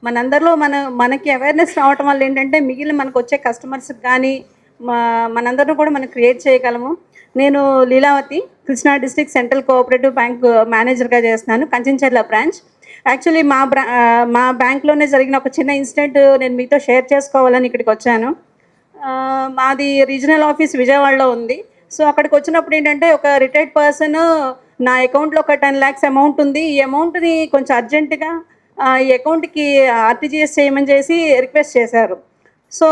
మనందరిలో మనకి అవేర్నెస్ రావటం వల్ల ఏంటంటే మిగిలిన మనకు వచ్చే కస్టమర్స్కి కానీ మనందరం కూడా మనం క్రియేట్ చేయగలము. నేను Leelavathi, Krishna district central cooperative bank మేనేజర్గా చేస్తున్నాను, కంచెంచర్ల బ్రాంచ్. యాక్చువల్లీ మా బ్యాంక్లోనే జరిగిన ఒక చిన్న ఇన్సిడెంట్ నేను మీతో షేర్ చేసుకోవాలని ఇక్కడికి వచ్చాను. మాది రీజనల్ ఆఫీస్ విజయవాడలో ఉంది. సో అక్కడికి వచ్చినప్పుడు ఏంటంటే ఒక రిటైర్డ్ పర్సన్ నా అకౌంట్లో ఒక 10 lakhs అమౌంట్ ఉంది, ఈ అమౌంట్ని కొంచెం అర్జెంటుగా ఈ అకౌంట్కి ఆర్టీజీఎస్ చేయమని చేసి రిక్వెస్ట్ చేశారు. సో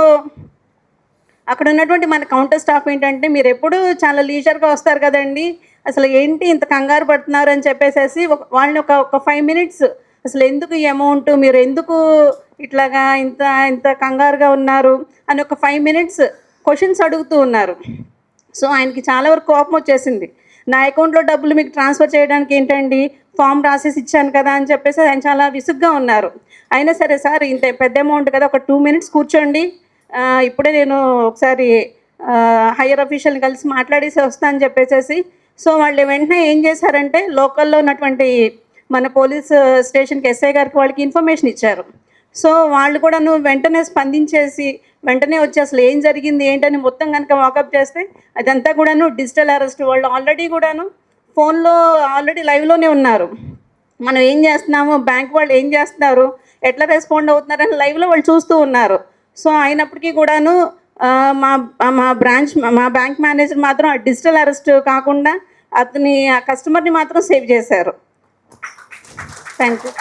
అక్కడ ఉన్నటువంటి మన కౌంటర్ స్టాఫ్ ఏంటంటే, మీరు ఎప్పుడు చాలా లీజర్గా వస్తారు కదండి, అసలు ఏంటి ఇంత కంగారు పడుతున్నారు అని చెప్పేసి వాళ్ళని ఒక 5 minutes అసలు ఎందుకు ఈ అమౌంట్, మీరు ఎందుకు ఇట్లాగా ఇంత ఇంత కంగారుగా ఉన్నారు అని ఒక 5 minutes క్వశ్చన్స్ అడుగుతూ ఉన్నారు. సో ఆయనకి చాలా వరకు కోపం వచ్చేసింది. నా అకౌంట్లో డబ్బులు మీకు ట్రాన్స్ఫర్ చేయడానికి ఏంటండి, ఫామ్ రాసేసి ఇచ్చాను కదా అని చెప్పేసి ఆయన చాలా విసుగ్గా ఉన్నారు. అయినా సరే, సార్ ఇంత పెద్ద అమౌంట్ కదా, ఒక 2 minutes కూర్చోండి, ఇప్పుడే నేను ఒకసారి హయ్యర్ అఫీషియల్ని కలిసి మాట్లాడేసి వస్తానని చెప్పేసి. సో వాళ్ళు వెంటనే ఏం చేశారంటే, లోకల్లో ఉన్నటువంటి మన పోలీస్ స్టేషన్కి ఎస్ఐ గారికి వాళ్ళకి ఇన్ఫర్మేషన్ ఇచ్చారు. సో వాళ్ళు కూడాను వెంటనే స్పందించేసి వెంటనే వచ్చి అసలు ఏం జరిగింది ఏంటని మొత్తం కనుక వాకప్ చేస్తే అదంతా కూడాను డిజిటల్ అరెస్ట్. వాళ్ళు ఆల్రెడీ కూడాను ఫోన్లో ఆల్రెడీ లైవ్లోనే ఉన్నారు. మనం ఏం చేస్తున్నాము, బ్యాంక్ వాళ్ళు ఏం చేస్తున్నారు, ఎట్లా రెస్పాండ్ అవుతున్నారని లైవ్లో వాళ్ళు చూస్తూ ఉన్నారు. సో అయినప్పటికీ కూడాను మా బ్యాంక్ మేనేజర్ మాత్రం ఆ డిజిటల్ అరెస్ట్ కాకుండా ఆ కస్టమర్ని మాత్రం సేవ్ చేశారు. Thank you.